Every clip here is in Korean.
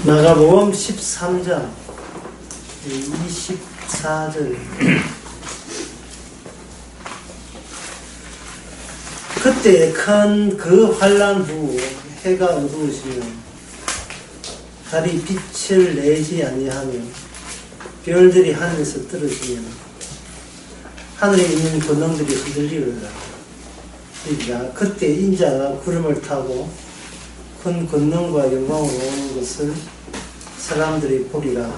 마가복음 13장 24절. 그때 큰 그 환난 후 해가 어두우시며 달이 빛을 내지 아니하며 별들이 하늘에서 떨어지며 하늘에 있는 권능들이 흔들리리라. 그때 인자가 구름을 타고 큰 권능과 영광으로 오는 것을 사람들이 보리라.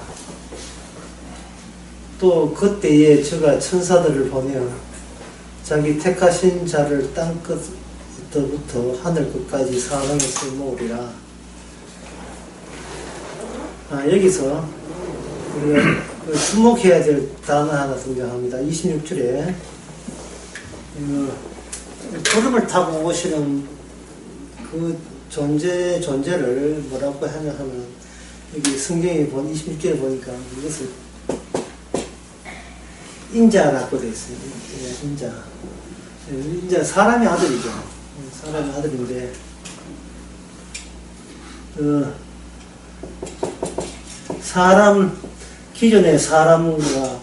또 그때에 저가 천사들을 보내어 자기 택하신 자를 땅 끝부터 하늘 끝까지 사방에서 모으리라. 여기서 우리가 주목해야 될 단어 하나 등장합니다. 26절에 구름을 타고 오시는 그 존재를 뭐라고 하냐 하면, 여기 성경에 26절에 보니까 이것을 인자라고 되어 있어요. 인자 사람의 아들이죠. 사람의 아들인데, 기존의 사람과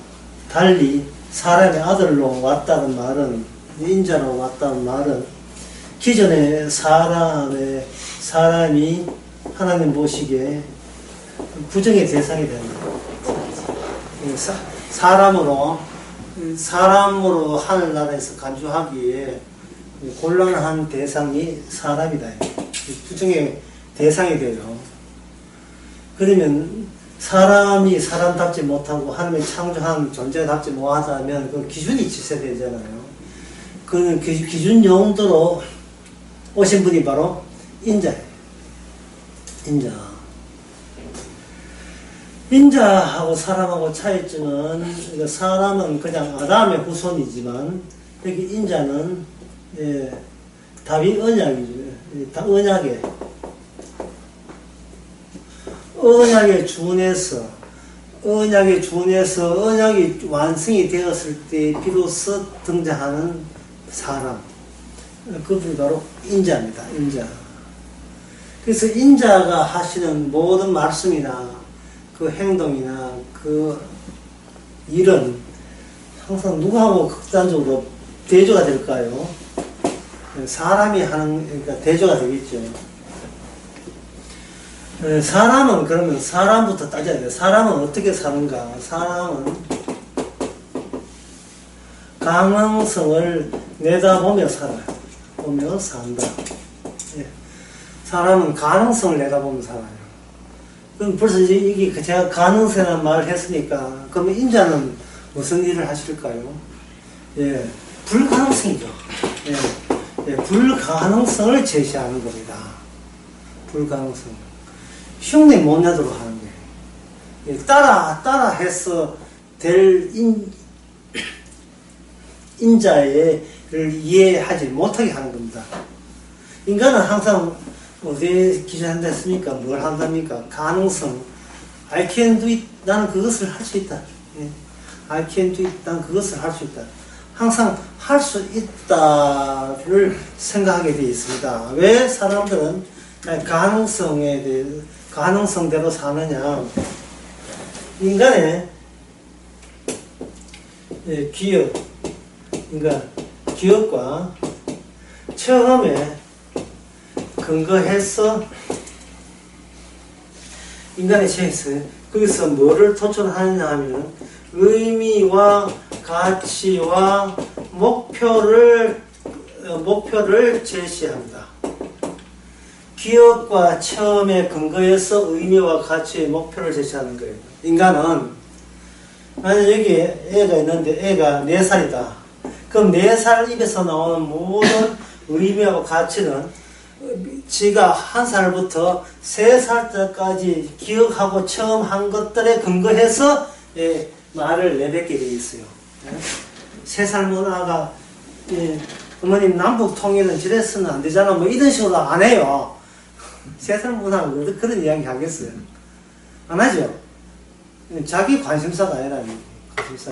달리 사람의 아들로 왔다는 말은, 인자로 왔다는 말은, 기존의 사람이 하나님 보시기에 부정의 대상이 됩니다. 사람으로 하늘나라에서 간주하기에 곤란한 대상이 사람이다. 부정의 대상이 돼요. 그러면 사람이 사람답지 못하고 하나님의 창조한 존재답지 못하다면 그 기준이 지체되잖아요. 그 기준 용도로 오신 분이 바로 인자예요. 인자하고 사람하고 차이점은, 사람은 그냥 아담의 후손이지만, 여기 인자는 다윗 언약이죠. 언약에 준해서 언약이 완성이 되었을 때 비로소 등장하는 사람, 그분이 바로 인자입니다. 인자. 그래서 인자가 하시는 모든 말씀이나 그 행동이나 그 일은 항상 누구하고 극단적으로 대조가 될까요? 사람이 하는, 그러니까 대조가 되겠죠. 사람은, 그러면 사람부터 따져야 돼요. 사람은 어떻게 사는가? 사람은 가능성을 내다보며 살아요. 보며 산다. 사람은 가능성을 내다보며 살아요. 그럼 벌써 이게 제가 가능성이라는 말을 했으니까, 그러면 인자는 무슨 일을 하실까요? 불가능성이죠. 불가능성을 제시하는 겁니다. 불가능성. 흉내 못 내도록 하는 거예요. 따라 해서 될 인자를 이해하지 못하게 하는 겁니다. 인간은 항상 어디에 기준한다 했습니까? 뭘 한답니까? 가능성. I can do it. 나는 그것을 할 수 있다. I can do it. 나는 그것을 할 수 있다. 항상 할 수 있다를 생각하게 되어 있습니다. 왜 사람들은 가능성대로 사느냐? 인간의 기억과 처음에 근거해서 인간의 체에서 거기서 뭐를 도출하느냐 하면 의미와 가치와 목표를 제시합니다. 기억과 처음에 근거해서 의미와 가치의 목표를 제시하는 거예요. 인간은 만약 여기 애가 있는데 애가 4살이다. 그럼 4살 입에서 나오는 모든 의미하고 가치는 지가 1살부터 3살 때까지 기억하고 처음 한 것들에 근거해서 말을 내뱉게 되어 있어요. 3살 문화가 어머님 남북 통일은 저랬으면 안 되잖아, 뭐 이런 식으로 안 해요. 3살 문화는 그런 이야기 하겠어요? 안 하죠? 자기 관심사가 아니라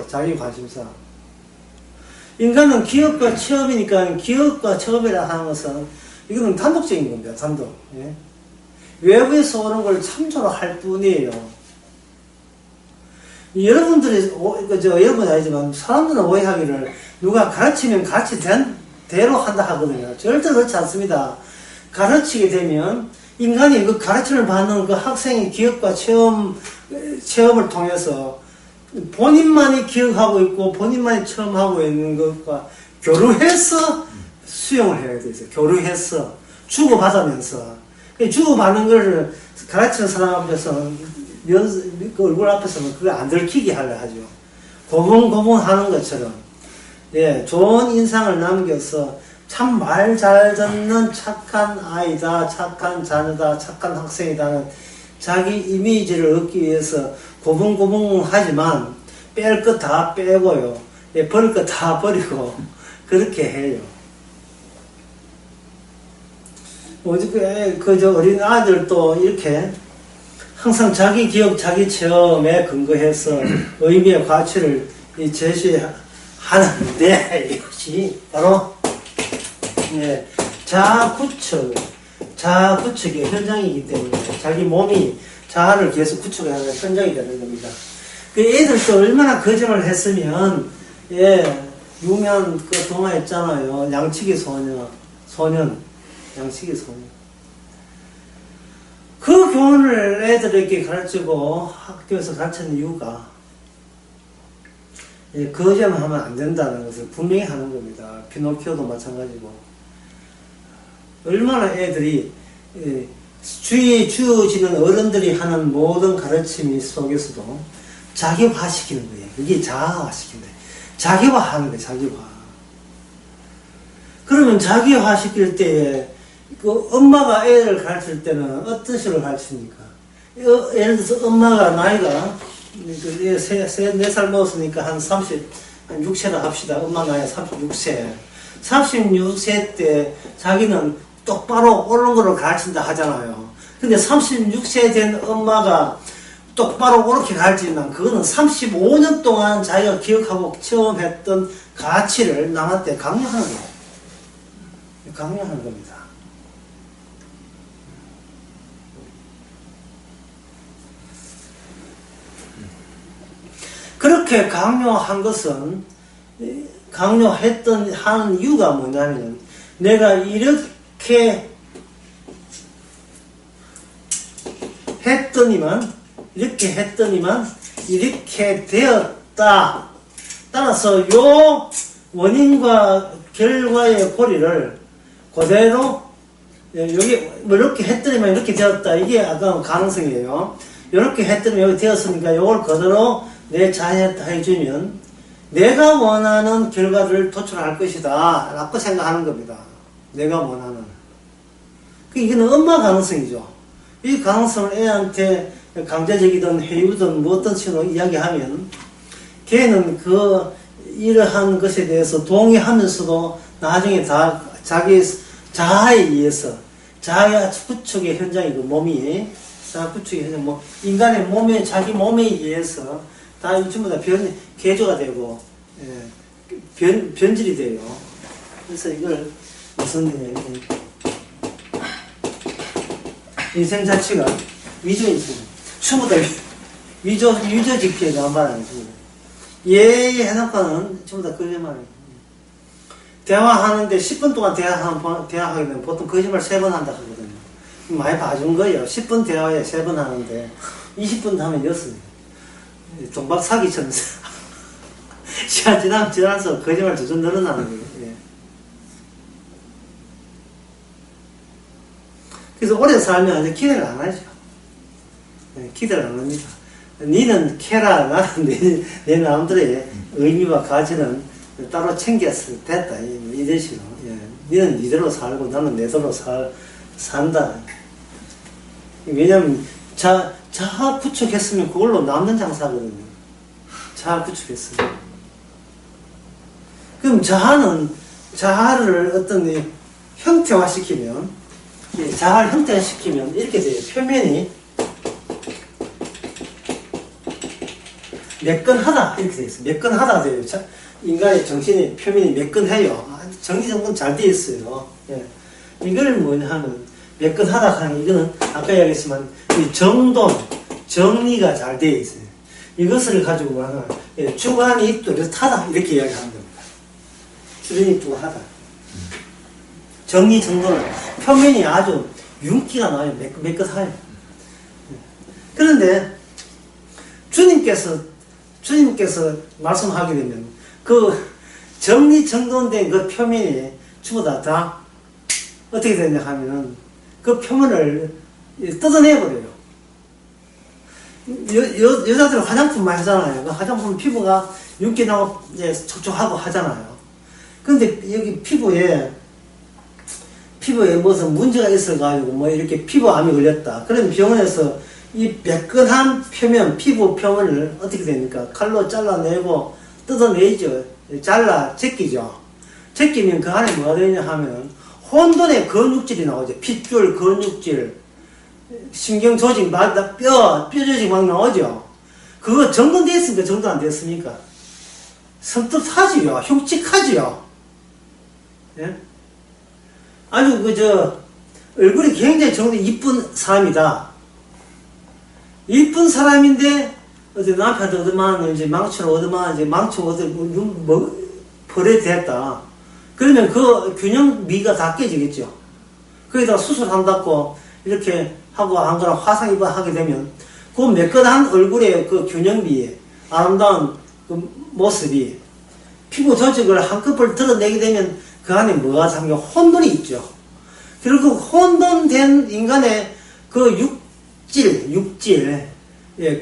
자기 관심사. 인간은 기억과 처음이니까, 기억과 처음이라 하는 것은 이거는 단독적인 겁니다. 단독. 외부에서 오는 걸 참조로 할 뿐이에요. 여러분들이, 여러분이 아니지만 사람들은 오해하기를 누가 가르치면 가르치된 대로 한다 하거든요. 절대 그렇지 않습니다. 가르치게 되면 인간이 그 가르침을 받는 그 학생의 기억과 체험을 통해서 본인만이 기억하고 있고 본인만이 체험하고 있는 것과 교류해서 수용을 해야 되죠. 교류해서 주고받으면서 주고받는 것을 가르치는 사람 앞에서는 그 얼굴 앞에서는 그걸 안 들키게 하려 하죠. 고분고분 하는 것처럼 예, 좋은 인상을 남겨서 참 말 잘 듣는 착한 아이다, 착한 자녀다, 착한 학생이다는 자기 이미지를 얻기 위해서 고분고분 하지만 뺄 것 다 빼고요. 예, 버릴 것 다 버리고 그렇게 해요. 어린 아들도 이렇게 항상 자기 기억, 자기 체험에 근거해서 의미의 가치를 제시하는데 이것이 바로 예, 자구축의 현장이기 때문에 자기 몸이 자아를 계속 구축하는 현장이 되는 겁니다. 그 애들도 얼마나 거짓말을 했으면 예, 유명한 그 동화 있잖아요. 양치기 소년. 그 교훈을 애들에게 가르치고 학교에서 가르치는 이유가 예, 거짓말 하면 안 된다는 것을 분명히 하는 겁니다. 피노키오도 마찬가지고. 얼마나 애들이 예, 주위에 주어지는 어른들이 하는 모든 가르침 속에서도 자기화시키는 거예요. 이게 자아화시키는 거예요. 자기화하는 거예요. 자기화. 그러면 자기화시킬 때에 그 엄마가 애를 가르칠 때는 어떤 식으로 가르칩니까? 예를 들어서 엄마가 나이가 4살 먹었으니까 한 36세라 합시다. 엄마 나이 36세. 36세 때 자기는 똑바로 옳은 거를 가르친다 하잖아요. 근데 36세 된 엄마가 똑바로 옳게 가르치면 그거는 35년 동안 자기가 기억하고 체험했던 가치를 남한테 강요하는 거예요. 강요하는 겁니다. 그렇게 강요한 것은 하는 이유가 뭐냐면 내가 이렇게 했더니만 이렇게 되었다. 따라서 요 원인과 결과의 고리를 그대로 여기 이렇게 했더니만 이렇게 되었다. 이게 아까 가능성이에요. 이렇게 했더니 여기 되었으니까 이걸 그대로 내 자녀한테 해주면 내가 원하는 결과를 도출할 것이다 라고 생각하는 겁니다. 내가 원하는. 이거는 엄마 가능성이죠. 이 가능성을 애한테 강제적이든 회유든 뭐 어떤 식으로 이야기하면 걔는 이러한 것에 대해서 동의하면서도 나중에 다 자기 자아에 의해서 자아 구축의 현장이고 몸이 자아 구축의 현장, 인간의 몸에 자기 몸에 의해서 다 전부 다 개조가 되고 변질이 돼요. 그래서 이걸 무슨 인생 자체가 위조인생, 전부 다 위조직피에 나만 해놓고는 전부 다 거짓말이에요. 대화하는데 10분 동안 대화하게 되면 보통 거짓말 3번 한다 하거든요. 많이 봐준 거예요. 10분 대화에 3번 하는데 20분 하면 6. 동박 사기처럼 시간 지나면서 거짓말 점점 늘어나는 거예요. 예. 그래서 오래 살면 이제 기대를 안 하죠. 예, 기대를 안 합니다. 니는 캐라, 나는 내 남들의 의미와 가치는 따로 챙겼을 됐다. 이런 식으로. 예. 니는 니대로 살고 나는 내대로 산다. 왜냐면 자아 구축했으면 그걸로 남는 장사거든요. 자아 구축했으면. 그럼 자아를 어떤 형태화시키면, 자아를 형태화시키면 이렇게 돼요. 표면이 매끈하다. 이렇게 되어 있어요. 매끈하다 돼요. 인간의 정신의 표면이 매끈해요. 정리정돈 잘 되어 있어요. 예. 이걸 뭐냐 하면 매끈하다 하는 이거는 아까 이야기했지만 이 정돈, 정리가 잘 되어 있어요. 이것을 가지고 하는 주간이 뚜렷하다 이렇게 이야기하는 겁니다. 주간이 뚜렷하다. 정리 정돈은 표면이 아주 윤기가 나요. 매끗해요. 그런데 주님께서 말씀하게 되면 그 정리정돈된 그 표면이 전부 다 어떻게 되냐 하면은 그 표면을 뜯어내버려요. 여자들은 화장품 많이 하잖아요. 그 화장품 피부가 윤기 나고 촉촉하고 하잖아요. 근데 여기 피부에 무슨 문제가 있어가지고 뭐 이렇게 피부암이 걸렸다. 그럼 병원에서 이 매끈한 표면, 피부 표면을 어떻게 됩니까? 칼로 잘라내고 뜯어내죠. 제끼죠. 제끼면 그 안에 뭐가 되냐 하면 혼돈의 근육질이 나오죠. 핏줄, 근육질, 신경 조직, 뼈 조직 막 나오죠. 그거 정돈되어 있습니까? 정돈 안 됐습니까? 섬뜩하지요. 흉측하지요. 예? 아주 얼굴이 굉장히 정말 이쁜 사람이다. 이쁜 사람인데 어디 남편한테 얻어맞는 이제 망치로 얻어맞는 이제 망치로 버려됐다. 그러면 그 균형미가 다 깨지겠죠. 거기다가 수술한다고 이렇게 하고 한 거랑 화상 입어 하게 되면 그 매끈한 얼굴의 그 균형미에 아름다운 그 모습이 피부 조직을 한꺼번에 드러내게 되면 그 안에 뭐가 잠겨 혼돈이 있죠. 그리고 혼돈된 인간의 그 육질,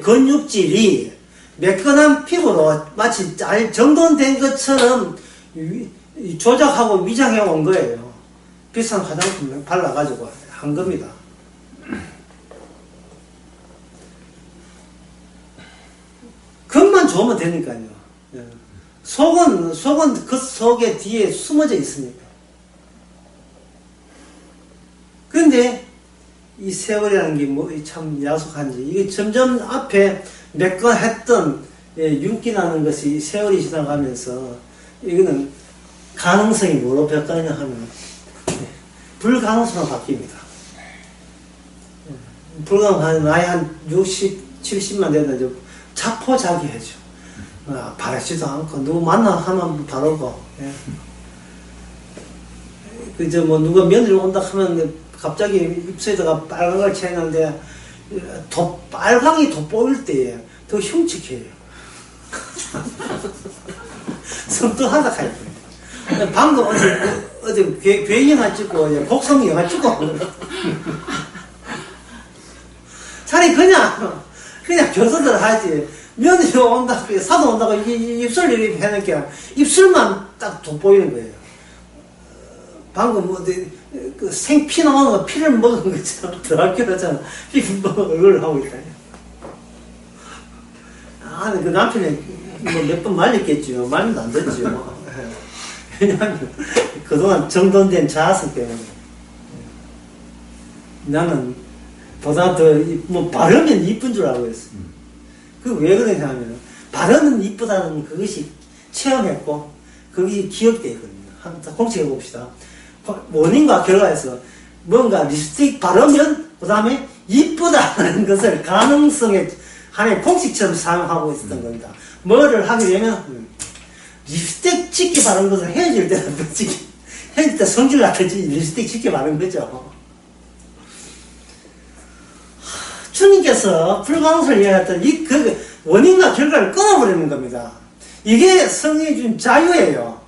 근육질이 매끈한 피부로 마치 잘 정돈된 것처럼 조작하고 위장해 온 거예요. 비싼 화장품을 발라가지고 한 겁니다. 겉만 좋으면 되니까요. 속은 그 속에 뒤에 숨어져 있으니까. 그런데 이 세월이라는 게 뭐 참 야속한지 이게 점점 앞에 매끈했던 윤기 나는 것이 세월이 지나가면서 이거는 가능성이 뭐로 바뀌느냐 하면 불가능성으로 바뀝니다. 불가능한 나이 한 60, 70만 되면 자포자기해져. 바라지도 않고 누구 만나 하면 바르고 그저 뭐 누가 며느리 온다 하면 갑자기 입술에다가 빨간 걸 채는데 빨강이 돋보일 때 더 흉측해요. 섬뜩하다 할 거예요. 방금 어제 괴 영화 찍고 곡성 영화 찍고 차라리 그냥 교수들 하지. 며느리 온다, 사도 온다고 입술 이렇게 해놓으니까 입술만 딱 돋보이는 거예요. 방금 그 생피 나오는 거 피를 먹은 것처럼 들어가기로 하잖아. 피 먹은 얼굴을 하고 있다. 그 남편이 뭐 몇 번 말렸겠죠. 말면 안 됐죠. 왜냐하면 그동안 정돈된 자아성 때문에. 나는 보다 뭐 바르면 이쁜 줄 알고 있어. 왜 그러냐 하면, 바르면 이쁘다는 그것이 체험했고, 그것이 기억되어 있거든요. 한번 공식해 봅시다. 원인과 결과에서 뭔가 립스틱 바르면, 그 다음에 이쁘다는 것을 가능성에 하나의 공식처럼 사용하고 있었던 겁니다. 뭐를 하게 되면, 립스틱 짙게 바른 것을 헤어질 때는 헤어질 때 성질 나겠지, 립스틱 짙게 바른 거죠. 주님께서 불가능성을 이야기했던 그 원인과 결과를 끊어버리는 겁니다. 이게 성령이 준 자유예요.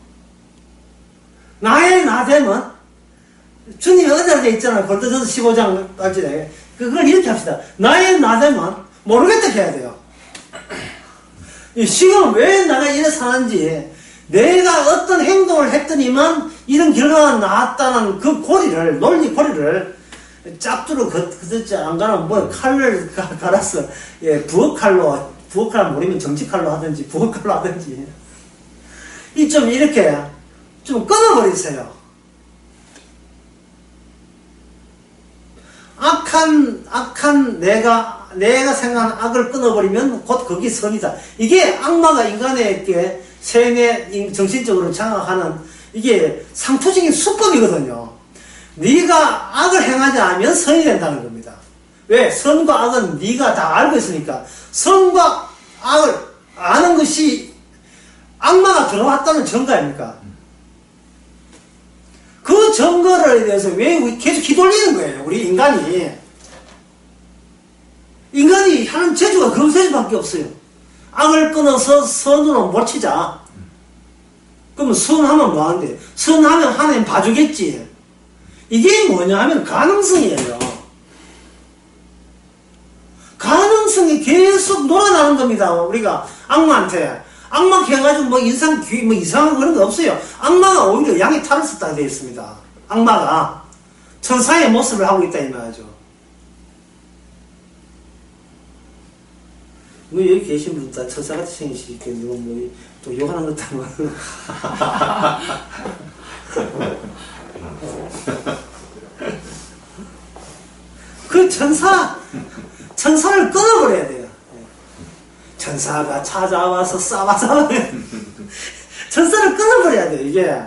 나의 나됨은 주님이 어디다 돼 있잖아요. 골도전서 15장 빠지네. 그걸 이렇게 합시다. 나의 나됨은 모르겠다 해야 돼요. 지금 왜 내가 이래 사는지, 내가 어떤 행동을 했더니만 이런 결과가 나왔다는 그 고리를, 논리 고리를 짭두로 걷지 안 가면 뭐 칼을 갈아서 부엌칼로 모르면 정치칼로 하든지 부엌칼로 하든지 좀 이렇게 좀 끊어버리세요. 악한 내가 생각하는 악을 끊어버리면 곧 거기 선이다. 이게 악마가 인간에게 세뇌 정신적으로 장악하는 이게 상투적인 수법이거든요. 네가 악을 행하지 않으면 선이 된다는 겁니다. 왜? 선과 악은 네가 다 알고 있으니까. 선과 악을 아는 것이 악마가 들어왔다는 증거 아닙니까? 그 증거를 대해서 왜 계속 휘둘리는 거예요, 우리 인간이. 인간이 하는 재주가 그것일 밖에 없어요. 악을 끊어서 선으로 몰치자. 그러면 선하면 뭐하는데? 선하면 하나님 봐주겠지. 이게 뭐냐 하면 가능성이에요. 가능성이 계속 놀아나는 겁니다. 우리가 악마한테. 악마 해가지고 뭐 이상한 그런 거 없어요. 악마가 오히려 양의 탈을 썼다 되어 있습니다. 악마가 천사의 모습을 하고 있다 이 말이죠. 뭐 여기 계신 분 다 천사같이 생기시니까 또 욕하는 것도 아니고. 그 천사를 끊어버려야 돼요. 천사가 찾아와서 싸워서 천사를 끊어버려야 돼요. 이게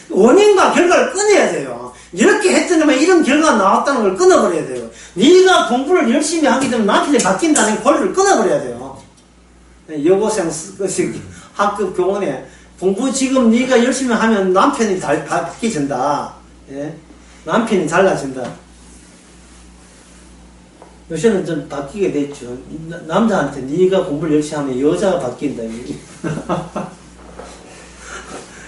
원인과 결과를 끊어야 돼요. 이렇게 했더니만 이런 결과가 나왔다는 걸 끊어버려야 돼요. 네가 공부를 열심히 하게 되면 남편이 바뀐다는 권리를 끊어버려야 돼요. 여고생 학급 교원에 공부 지금 네가 열심히 하면 남편이 바뀌어진다. 남편이 달라진다. 요새는 좀 바뀌게 됐죠. 남자한테 네가 공부를 열심히 하면 여자가 바뀐다.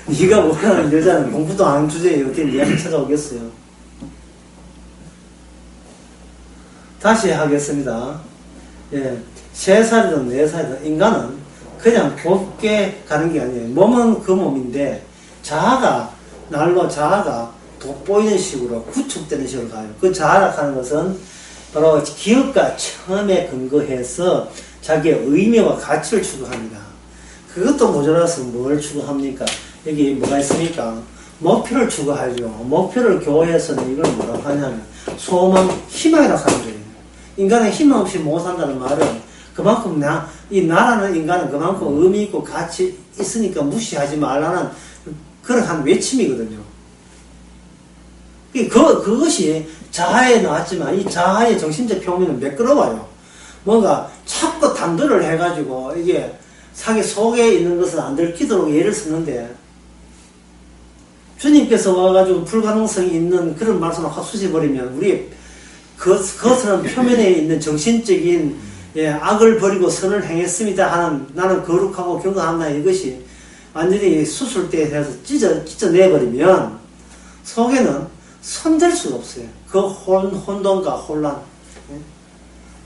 네가 원하는 여자는 공부도 안 하는 주제에 어떻게 네가 찾아오겠어요. 다시 하겠습니다. 3살이든 4살이든 인간은 그냥 곱게 가는 게 아니에요. 몸은 그 몸인데 날로 자아가 돋보이는 식으로 구축되는 식으로 가요. 그 자아라는 것은 바로 기업과 처음에 근거해서 자기의 의미와 가치를 추구합니다. 그것도 모자라서 뭘 추구합니까? 여기 뭐가 있습니까? 목표를 추구하죠. 목표를 교회에서는 이걸 뭐라고 하냐면 소망, 희망이라고 하는 거예요. 인간은 희망 없이 못 산다는 말은 그만큼 나라는 인간은 그만큼 의미 있고 가치 있으니까 무시하지 말라는 그런 외침이거든요. 그것이 자아에 나왔지만 이 자아의 정신적 표면은 매끄러워요. 뭔가 자꾸 단도를 해가지고 이게 자기 속에 있는 것을 안 들키도록 예를 쓰는데 주님께서 와가지고 불가능성이 있는 그런 말씀을 확 쑤셔버리면 우리 그것은 표면에 있는 정신적인 악을 버리고 선을 행했습니다 하는 나는 거룩하고 경건한다 이것이 완전히 수술대에 대해서 찢어내버리면 속에는 손댈 수가 없어요. 그 혼돈과 혼란.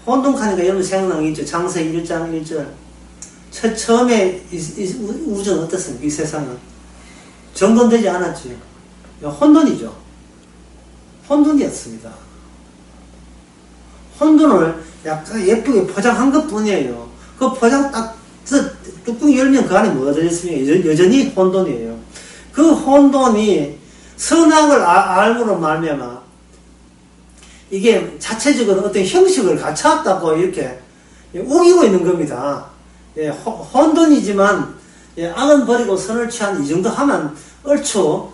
혼돈하니까 여러분 생각나는 게 있죠. 창세기 1장 1절. 처음에 우주는 어떻습니까? 이 세상은. 정돈되지 않았죠. 혼돈이죠. 혼돈이었습니다. 혼돈을 약간 예쁘게 포장한 것 뿐이에요. 그 포장 뚜껑 열면 그 안에 뭐가 들어있습니까? 여전히 혼돈이에요. 그 혼돈이 선악을 알므로 말미암아 이게 자체적으로 어떤 형식을 갖춰왔다고 이렇게 우기고 있는 겁니다. 혼돈이지만 악은 버리고 선을 취한 이 정도 하면 얼추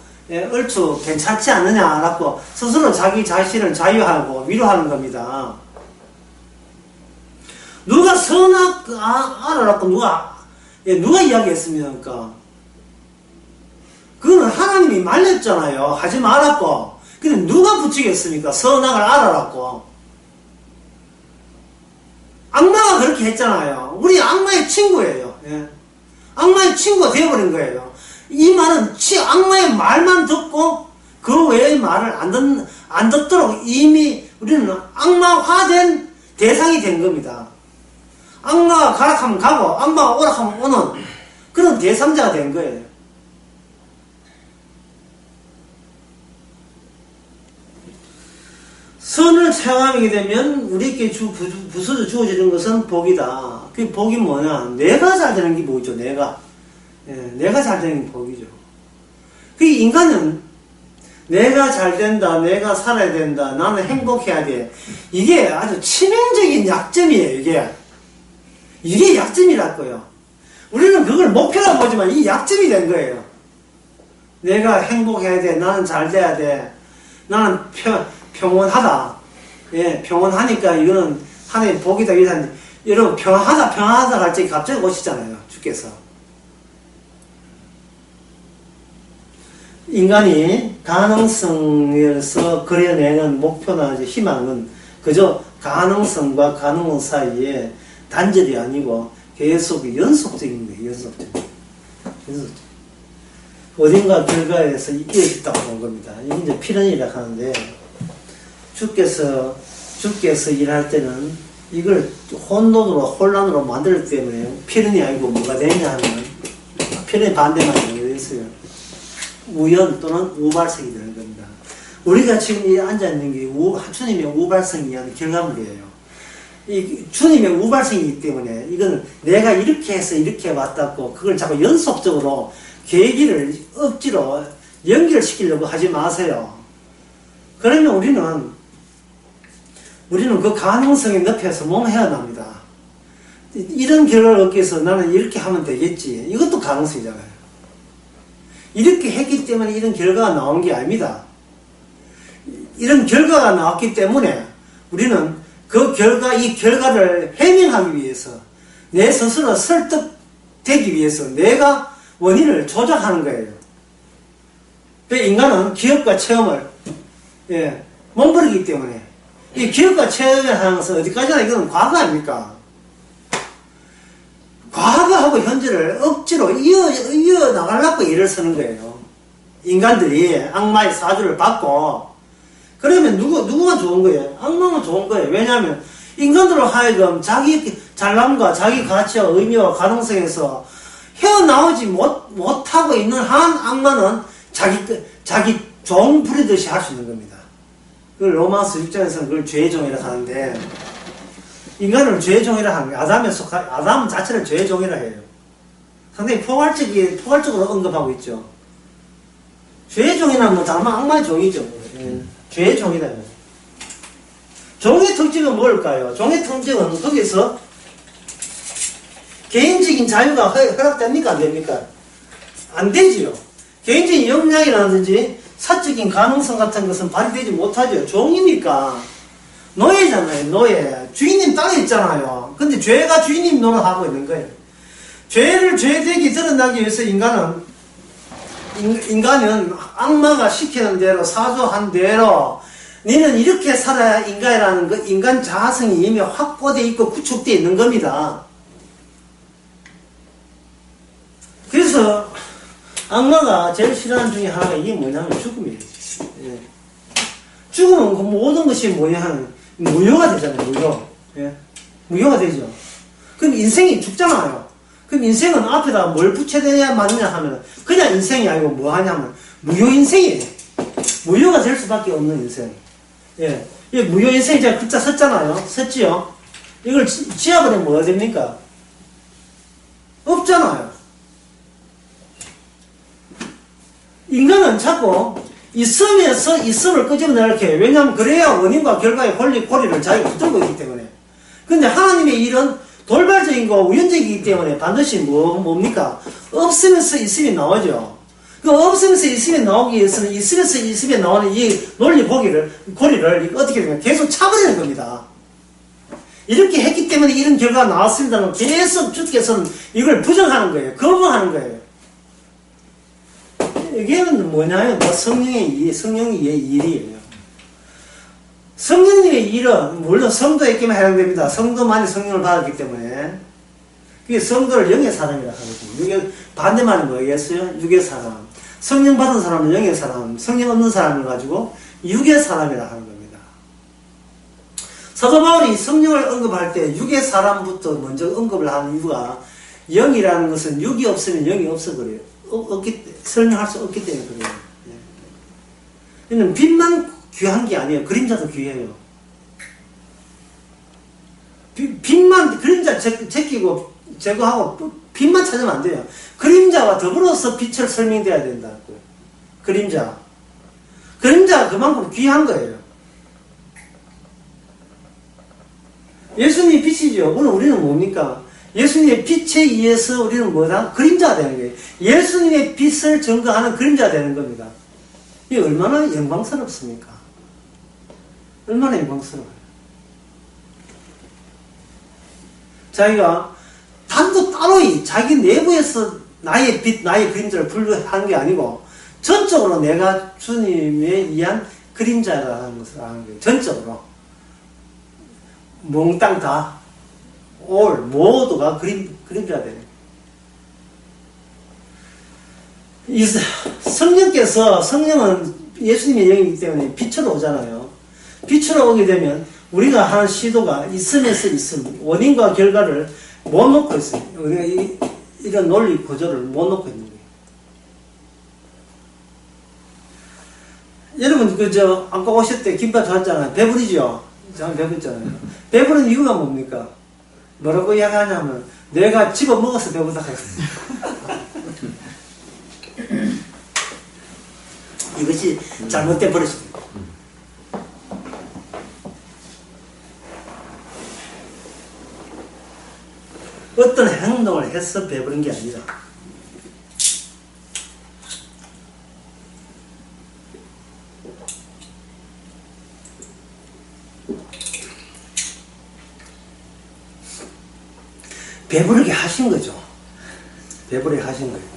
괜찮지 않느냐라고 스스로 자기 자신을 자유하고 위로하는 겁니다. 누가 선악 알아라고 누가 이야기했습니까? 그거는 하나님이 말렸잖아요. 하지 말았고. 근데 누가 붙이겠습니까? 선악을 알아라고. 악마가 그렇게 했잖아요. 우리 악마의 친구예요. 악마의 친구가 되어버린 거예요. 이 말은 악마의 말만 듣고 그 외의 말을 안 듣도록 이미 우리는 악마화된 대상이 된 겁니다. 악마가 가락하면 가고 악마가 오락하면 오는 그런 제3자가 된 거예요. 선을 체험하게 되면 우리에게 부서져 주어지는 것은 복이다. 그 복이 뭐냐? 내가 잘 되는 게 복이죠. 내가 잘 되는 게 복이죠. 그 인간은 내가 잘 된다, 내가 살아야 된다, 나는 행복해야 돼. 이게 아주 치명적인 약점이에요. 이게 약점이랄 우리는 그걸 목표라 보지만 이 약점이 된 거예요. 내가 행복해야 돼, 나는 잘 돼야 돼. 나는 평온하다. 예, 평온하니까 이거는 하나의 복이다. 여러분, 평안하다 할 때 갑자기 오시잖아요. 주께서. 인간이 가능성에서 그려내는 목표나 희망은 그저 가능성과 가능성 사이에 단절이 아니고 계속 연속적인 거예요. 연속적. 어딘가 결과에서 이어졌다고 본 겁니다. 이게 이제 필연이라고 하는데, 주께서 일할 때는 이걸 혼란으로 만들기 때문에 필연이 아니고 뭐가 되냐 하면, 필연의 반대만 되어있어요. 우연 또는 우발성이 되는 겁니다. 우리가 지금 이 앉아있는 게 주님의 우발성에 의한 결과물이에요. 이 주님의 우발성이기 때문에 이거는 내가 이렇게 해서 이렇게 왔다고 그걸 자꾸 연속적으로 계기를 억지로 연결시키려고 하지 마세요. 그러면 우리는 그 가능성에 늪에서 몸 헤어납니다. 이런 결과를 얻기 위해서 나는 이렇게 하면 되겠지. 이것도 가능성이잖아요. 이렇게 했기 때문에 이런 결과가 나온 게 아닙니다. 이런 결과가 나왔기 때문에 우리는 이 결과를 해명하기 위해서 내 스스로 설득되기 위해서 내가 원인을 조작하는 거예요. 인간은 기억과 체험을 몸부리기 때문에 이 기억과 체험을 하는 것은 어디까지나 이거는 과거 아닙니까? 과거하고 현재를 억지로 이어나가려고 일을 쓰는 거예요. 인간들이 악마의 사주를 받고 그러면 누구가 좋은 거예요? 악마가 좋은 거예요. 왜냐하면 인간들로 하여금 자기 잘남과 자기 가치와 의미와 가능성에서 헤어나오지 못하고 있는 한 악마는 자기 종 부리듯이 할 수 있는 겁니다. 그걸 로마서 6장에서는 그걸 죄의 종이라고 하는데, 인간을 죄의 종이라 하는 거예요. 아담 자체를 죄의 종이라 해요. 상당히 포괄적으로 언급하고 있죠. 죄의 종이라는 건 다만 악마의 종이죠. 죄의 종이다. 종의 특징은 뭘까요? 종의 특징은 거기서 개인적인 자유가 허락됩니까? 안 됩니까? 안 되지요. 개인적인 역량이라든지 사적인 가능성 같은 것은 발휘되지 못하죠. 종이니까. 노예잖아요, 노예. 주인님 땅에 있잖아요. 근데 죄가 주인님 노릇하고 있는 거예요. 죄되기 드러나기 위해서 인간은 악마가 시키는 대로, 사조한 대로, 너는 이렇게 살아야 인간이라는 그 인간 자아성이 이미 확보되어 있고 구축되어 있는 겁니다. 그래서 악마가 제일 싫어하는 중에 하나가 이게 뭐냐면 죽음이에요. 예. 죽음은 그 모든 것이 뭐냐, 무효가 되잖아요, 무효. 예. 무효가 되죠. 그럼 인생이 죽잖아요. 그럼 인생은 앞에다 뭘 붙여야 맞느냐 하면 그냥 인생이 아니고 뭐 하냐면 무효 인생이에요. 무효가 될 수밖에 없는 인생. 예. 이 무효 인생이 제가 글자 썼잖아요. 썼지요? 이걸 지어버리면 뭐가 됩니까? 없잖아요. 인간은 자꾸 있음에서 있음을 끄집어내게 해요. 왜냐하면 그래야 원인과 결과의 고리를 자기가 붙들고 있기 때문에. 근데 하나님의 일은 돌발적인 거 우연적이기 때문에 반드시 뭡니까? 없으면서 있음이 나오죠. 그 없으면서 있음이 나오기 위해서는 있으면서 있음이 나오는 이 논리 고리를 어떻게 되면 계속 차버리는 겁니다. 이렇게 했기 때문에 이런 결과가 나왔습니다는 계속 주께서는 이걸 부정하는 거예요. 거부하는 거예요. 이게 뭐냐면 성령의 일이에요. 성령님의 일은 물론 성도에게만 해당됩니다. 성도만이 성령을 받았기 때문에. 그게 성도를 영의 사람이라 하거든요. 반대말은 뭐겠어요? 육의 사람. 성령 받은 사람은 영의 사람, 성령 없는 사람을 가지고 육의 사람이라 하는 겁니다. 사도 바울이 성령을 언급할 때 육의 사람부터 먼저 언급을 하는 이유가 영이라는 것은 육이 없으면 영이 없어버려요. 설명할 수 없기 때문에 그래요. 이는 빛만 귀한 게 아니에요. 그림자도 귀해요. 빛만, 그림자 제거하고 빛만 찾으면 안 돼요. 그림자와 더불어서 빛을 설명돼야 된다고요. 그림자가 그만큼 귀한 거예요. 예수님이 빛이죠. 오늘 우리는 뭡니까? 예수님의 빛에 의해서 우리는 뭐다? 그림자가 되는 거예요. 예수님의 빛을 증거하는 그림자가 되는 겁니다. 이게 얼마나 영광스럽습니까? 얼마나 영광스러워요. 자기가 단도 따로이 자기 내부에서 나의 빛, 나의 그림자를 분류하는 게 아니고 전적으로 내가 주님에 의한 그림자라는 것을 아는 거예요. 전적으로. 몽땅 다, 모두가 그림자가 되는 거예요. 성령은 예수님의 영이기 때문에 빛으로 오잖아요. 빛으로 오게 되면 우리가 하는 시도가 있으면서 있음, 원인과 결과를 못 놓고 있어요. 우리가 이런 논리 구조를 못 놓고 있는 거예요. 여러분, 아까 오실 때 김밥 샀잖아요. 배부르죠? 저는 배부르잖아요. 배부른 이유가 뭡니까? 뭐라고 이야기하냐면, 내가 집어 먹어서 배부르다 하거든요. 이것이 잘못된 버릇입니다. 어떤 행동을 해서 배부른 게 아니라 배부르게 하신 거죠. 배부르게 하신 거예요.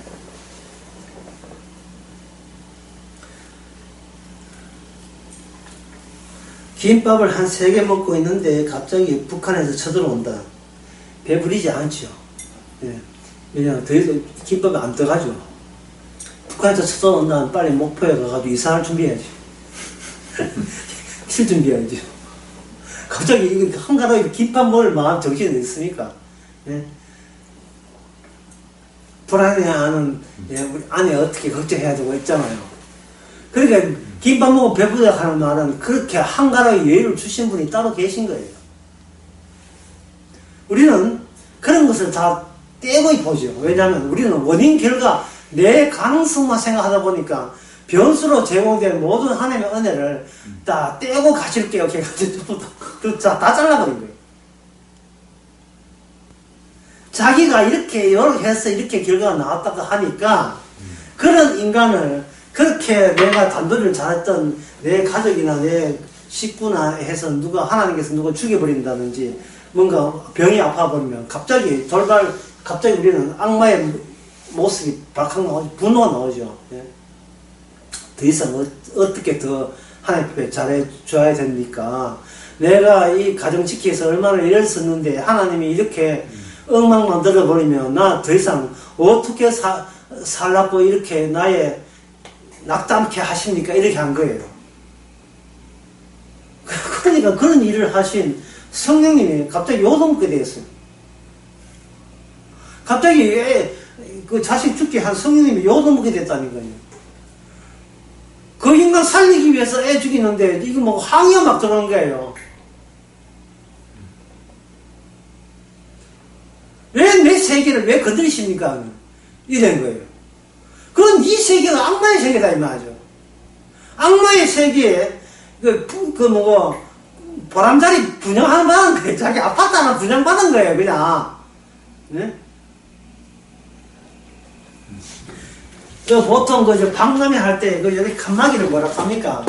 김밥을 한 3개 먹고 있는데 갑자기 북한에서 쳐들어온다. 배부리지 않죠. 예. 왜냐면 더 이상 김밥이 안 떠가죠. 북한에서 쳐들어온다면 빨리 목포에 가가지고 이사를 준비해야지. 칠 준비해야지. 갑자기 이거 한가로이 김밥 먹을 마음 정신이 있습니까? 예. 불안해하는, 예, 우리 아내 어떻게 걱정해야 되고 있잖아요. 그러니까 김밥 먹고 배부르다 하는 말은 그렇게 한가로이 여유를 주신 분이 따로 계신 거예요. 우리는 그런 것을 다 떼고 보죠. 왜냐하면 우리는 원인 결과 내 가능성만 생각하다 보니까 변수로 제공된 모든 하나님의 은혜를 다 떼고 가실게요. 해가지고 다 잘라버린 거예요. 자기가 이렇게 해서 이렇게 결과가 나왔다고 하니까 그런 인간을 그렇게 내가 단도리를 잘했던 내 가족이나 내 식구나 해서 하나님께서 누가 죽여버린다든지 뭔가 병이 아파버리면 갑자기 갑자기 우리는 악마의 모습이 발칵 나오죠. 분노가 나오죠. 예? 더 이상 어떻게 더 하나님 앞에 잘해줘야 됩니까? 내가 이 가정 지키기 위해서 얼마나 애를 썼는데 하나님이 이렇게 엉망 만들어버리면 나 더 이상 어떻게 살라고 이렇게 나의 낙담케 하십니까? 이렇게 한 거예요. 그러니까 그런 일을 하신 성령님이 갑자기 요동하게 되었어요. 갑자기 그 자식 죽게 한 성령님이 요동하게 됐다는 거예요. 그 인간 살리기 위해서 애 죽이는데 이거 뭐 항의가 막 들어오는 거예요. 왜 내 세계를 왜 건드리십니까? 이런 거예요. 그건 이 세계가 악마의 세계다 이 말이죠. 악마의 세계에 보람자리 분양받은 거예요. 자기 아파트 하나 분양받은 거예요, 그냥. 네? 보통 박람회 할 때 여기 칸막이를 뭐라 합니까?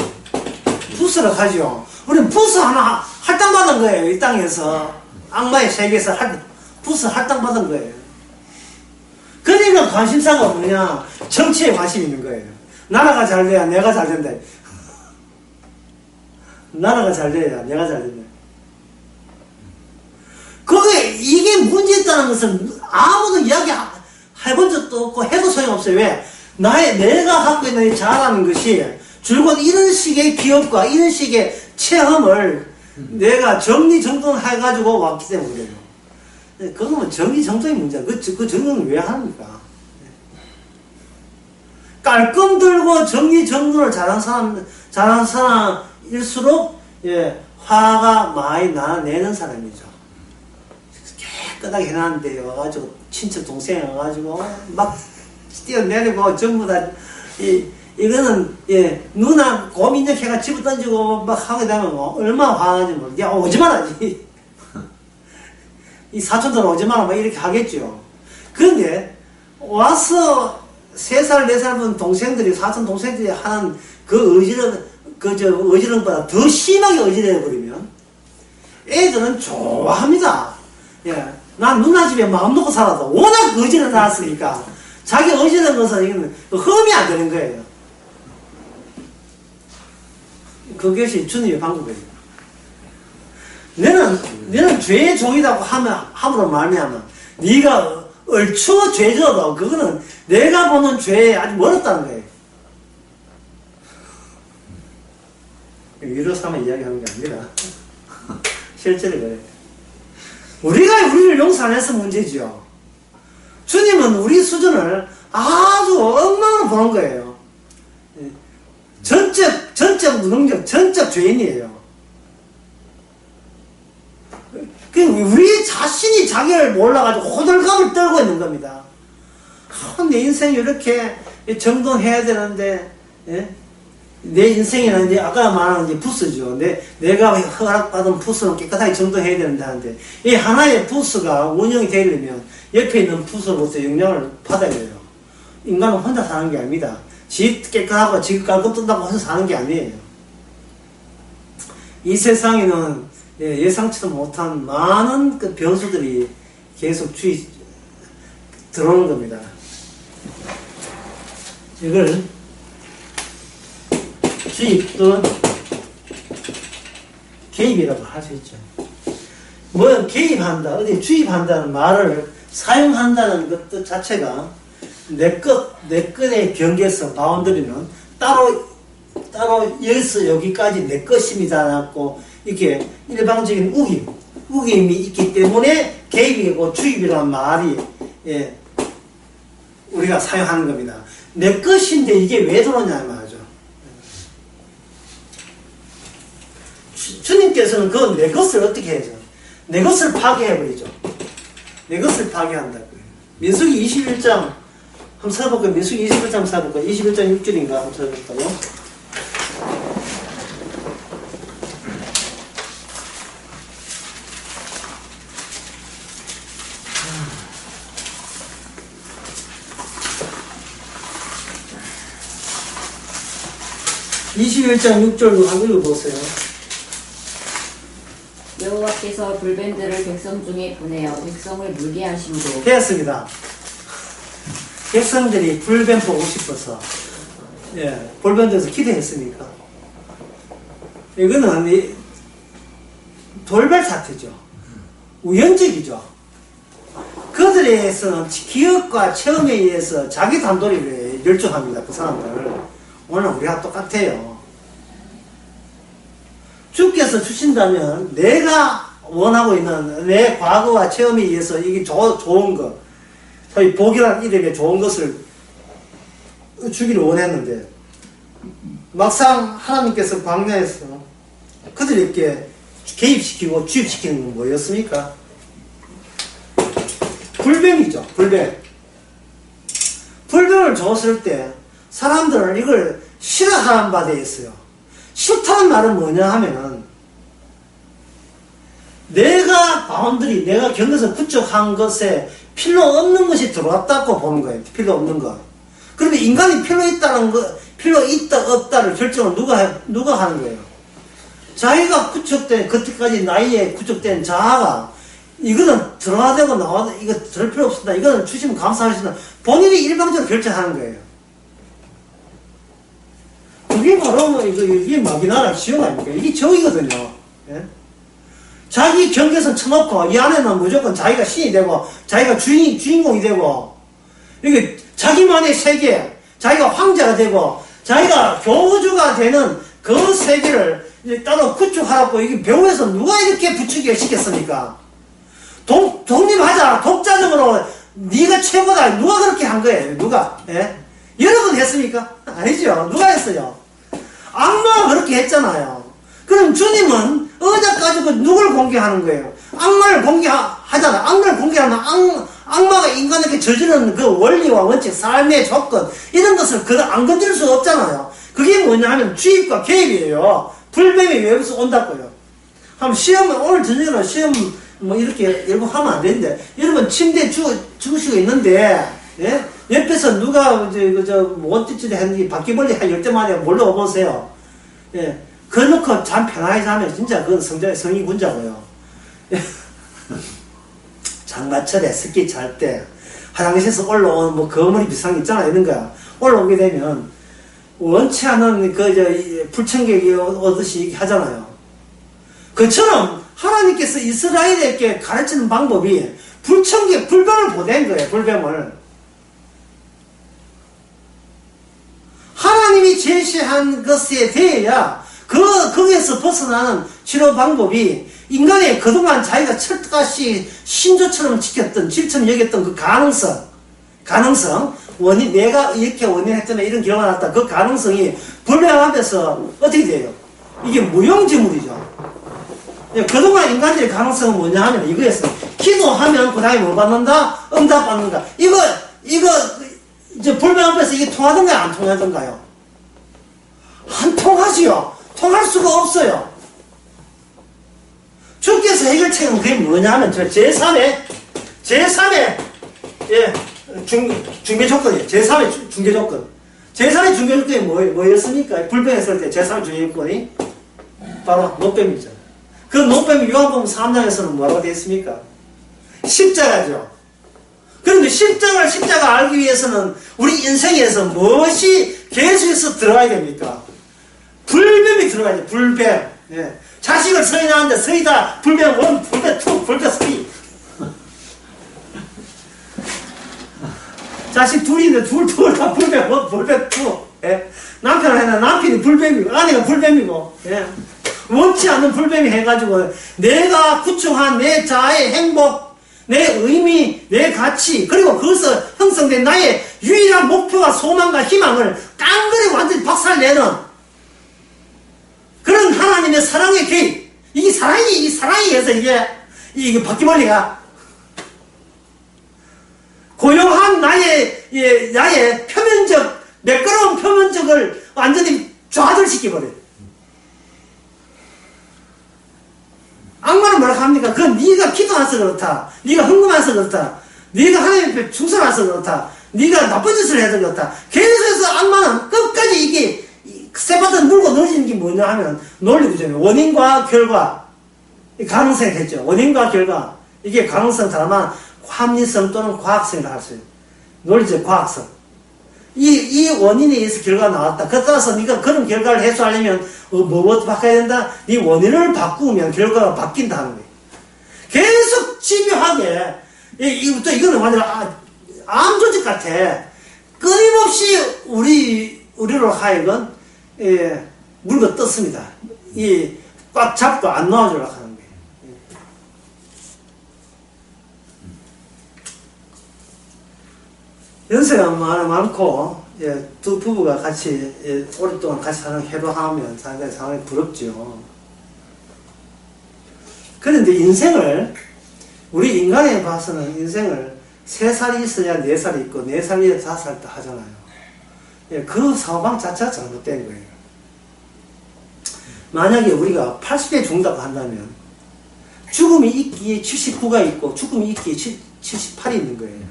부스를 하죠. 우리는 부스 하나 할당받은 거예요, 이 땅에서. 악마의 세계에서 부스 할당받은 거예요. 그러니까 관심사가 뭐냐? 정치에 관심 있는 거예요. 나라가 잘 돼야 내가 잘 된다. 나라가 잘 돼야 내가 잘 된다. 이게 문제 있다는 것은 아무도 이야기 해본 적도 없고 해도 소용없어요. 왜? 내가 갖고 있는 이 자라는 것이 줄곧 이런 식의 기업과 이런 식의 체험을 내가 정리정돈 해가지고 왔기 때문에 그래요. 그거는 정리정돈의 문제야. 그 정리는 왜 합니까? 깔끔 들고 정리정돈을 잘하는 사람일수록, 예, 화가 많이 내는 사람이죠. 깨끗하게 해놨는데, 와가지고, 친척 동생이 와가지고, 막 뛰어내리고, 전부 다, 이거는, 예, 누나 고민력 해가 집어 던지고 막 하게 되면 얼마나 화나는지 모르겠어. 야, 오지 말아지. 이 사촌들 오지 마라, 막 이렇게 하겠죠. 그런데, 와서 3살, 4살 분 동생들이, 사촌 동생들이 하는 그 의지를 어지러운 것보다 더 심하게 어지러워버리면 애들은 좋아합니다. 예. 난 누나 집에 마음 놓고 살아도 워낙 어지러 나왔으니까 자기 어지러운 것은 이거는 흠이 안 되는 거예요. 그것이 주님의 방법이에요. 너는 죄의 종이라고 함으로 말미암아 네가 얼추 죄져도 그거는 내가 보는 죄에 아주 멀었다는 거예요. 위로 삼아 이야기하는 게 아니라 실제로 그래요. 우리가 우리를 용서 안 해서 문제지요. 주님은 우리 수준을 아주 엉망으로 보는 거예요. 전적 무능력, 전적 죄인이에요. 우리 자신이 자기를 몰라가지고 호들갑을 떨고 있는 겁니다. 내 인생이 이렇게 정돈해야 되는데, 예? 내 인생에는 이제 아까 말한 이제 부스죠. 내가 허락받은 부스는 깨끗하게 정돈해야 되는데 하는데, 이 하나의 부스가 운영이 되려면 옆에 있는 부스로부터 영향을 받아야 돼요. 인간은 혼자 사는 게 아닙니다. 집 깨끗하고 집 깔끔 뜬다고 혼자 사는 게 아니에요. 이 세상에는 예상치도 못한 많은 그 변수들이 계속 들어오는 겁니다. 이걸 주입 또는 개입이라고 할 수 있죠. 뭐 개입한다, 어디 주입한다는 말을 사용한다는 것 자체가 내 것의 경계성, 바운더리는 따로 여기서 여기까지 내 것입니다 않고 이렇게 일방적인 우김이 있기 때문에 개입이고 주입이라는 말이 우리가 사용하는 겁니다. 내 것인데 이게 왜 들어오냐 말이죠. 주님께서는 그 내 것을 어떻게 해야죠? 내 것을 파괴해버리죠. 내 것을 파괴한다고요. 민수기 21장 한번 써볼까요? 민수기 21장 써볼까요? 21장 6절인가 한번 써볼까요? (21장 6절도) 한번 읽어보세요. 여호와께서 불뱀들을 백성 중에 보내어 백성을 물게 하심으로. 되었습니다. 백성들이 불뱀 보고 싶어서 불뱀에서 기대했으니까 이거는 돌발 사태죠. 우연적이죠. 그들에서는 기억과 체험에 의해서 자기 단돌이를 열중합니다. 그 사람들. 오늘 우리가 똑같아요. 주께서 주신다면 내가 원하고 있는 내 과거와 체험에 의해서 이게 좋은 것, 소위 복이라는 이름의 좋은 것을 주기를 원했는데 막상 하나님께서 광야에서 그들에게 개입시키고 주입시키는 건 뭐였습니까? 불뱀이죠. 불뱀을 줬을 때 사람들은 이걸 싫어하는 바 되어 있어요. 싫다는 말은 뭐냐 하면은 내가 바운드리, 내가 경계에서 구축한 것에 필요 없는 것이 들어왔다고 보는 거예요. 필요 없는 것. 그러면 인간이 필요 있다는 거, 필요 있다 없다를 결정을 누가 하는 거예요? 자기가 구축된, 그때까지 나이에 구축된 자아가 이거는 들어야 되고 나와도 이거 들을 필요 없습니다. 이거는 주시면 감사하겠습니다. 본인이 일방적으로 결정하는 거예요. 그게 바로 이게 마귀나라 지옥 아닙니까? 이게 정의거든요. 예? 자기 경계선 쳐놓고 이 안에는 무조건 자기가 신이 되고 자기가 주인공이 되고 이게 자기만의 세계, 자기가 황제가 되고 자기가 교주가 되는 그 세계를 따로 구축하라고 이게 배후에서 누가 이렇게 부추기게 시켰습니까? 독립하자, 독자적으로 네가 최고다. 누가 그렇게 한 거예요? 누가? 예? 여러분 했습니까? 아니죠. 누가 했어요? 악마가 그렇게 했잖아요. 그럼 주님은 언약 가지고 누굴 공개하는 거예요? 악마를 공개하잖아. 악마를 공개하면 악마가 인간에게 저지르는 그 원리와 원칙, 삶의 조건 이런 것을 안 건드릴 수 없잖아요. 그게 뭐냐 하면 주입과 개입이에요. 불뱀이 왜 여기서 온다고요? 한번 시험을 오늘 저녁에는 시험 이렇게 일부 하면 안 되는데 여러분 침대에 죽으시고 있는데 예? 옆에서 누가 원티치를 했는지 바퀴벌레 한 10대 만에 몰려오보세요. 예. 그놓고 잠 편하게 자면 진짜 그건 성이 문자고요. 장마철에 스키 잘 때 화장실에서 올라오는 뭐 거머리 비싼 게 있잖아 이런 거야. 올라오게 되면 원치 않은 불청객이 오듯이 하잖아요. 그처럼 하나님께서 이스라엘에게 가르치는 방법이 불뱀을 보낸 거예요. 불뱀을. 하나님이 제시한 것에 대해야 거기에서 벗어나는 치료 방법이 인간의 그동안 자기가 철떡같이 신조처럼 지켰던, 질처럼 여겼던 그 가능성, 내가 이렇게 원인했더니 이런 결과가 났다. 그 가능성이 불뱀 앞에서 어떻게 돼요? 이게 무용지물이죠. 그동안 인간들의 가능성은 뭐냐 하면 이거였어. 기도하면 그 다음에 뭐 받는다? 응답 받는다. 이거, 이제 불뱀 앞에서 이게 통하던가요? 안 통하던가요? 안 통하지요. 통할 수가 없어요. 주께서 해결책은 그게 뭐냐 하면 제3의 중개 조건이에요. 제3의 중개 조건. 제3의 중개 조건이 뭐였습니까? 불뱀했을 때 제3의 중개 조건이 바로 노뱀이죠. 그 노뱀이 요한복음 3장에서는 뭐라고 되어 있습니까? 십자가죠. 그런데 십자가 알기 위해서는 우리 인생에서 무엇이 계속해서 들어가야 됩니까? 불뱀이 들어가야 돼. 불뱀. 예. 자식을 서인하는데 서이다 불뱀 1, 불뱀 2, 불뱀 3. 자식 둘인데 둘 다 불뱀 1, 불뱀 2. 예. 남편을 했나 남편이 불뱀이고 아내가 불뱀이고. 예. 원치 않는 불뱀이 해가지고 내가 구축한 내 자아의 행복, 내 의미, 내 가치, 그리고 거기서 형성된 나의 유일한 목표와 소망과 희망을 깡그리 완전히 박살내는 그런 하나님의 사랑의 개입. 이 사랑이 해서 이게 바퀴벌레가 고요한 나의 표면적, 매끄러운 표면적을 완전히 좌절시켜버려요. 악마는 뭐라고 합니까? 그건 네가 기도해서 그렇다. 네가 헌금해서 그렇다. 네가 하나님 앞에 충성해서 그렇다. 네가 나쁜 짓을 해서 그렇다. 계속해서 악마는 끝까지 이게 쇠바닥 물고 넣어지는 게 뭐냐 하면 논리구조예요. 원인과 결과. 가능성이 됐죠. 원인과 결과. 이게 가능성 다만 합리성 또는 과학성이라고 할 수 있어요. 논리적 과학성. 이 원인에 의해서 결과가 나왔다. 그 따라서 네가 그런 결과를 해소하려면 뭐부터 바꿔야 된다? 네 원인을 바꾸면 결과가 바뀐다는 거예요. 계속 집요하게 이거는 완전 암 조직 같아. 끊임없이 우리로 하여금 물고 떴습니다. 꽉 잡고 안 놓아주려고 하는 거예요. 연세가 많고, 두 부부가 같이, 오랫동안 같이 해로하면 상당히 부럽죠. 그런데 우리 인간에 봐서는 인생을 3살이 있어야 4살이 있고, 4살이 5살 때 하잖아요. 그 사고방 자체가 잘못된 거예요. 만약에 우리가 80에 죽는다고 한다면, 죽음이 있기에 79가 있고, 죽음이 있기에 78이 있는 거예요.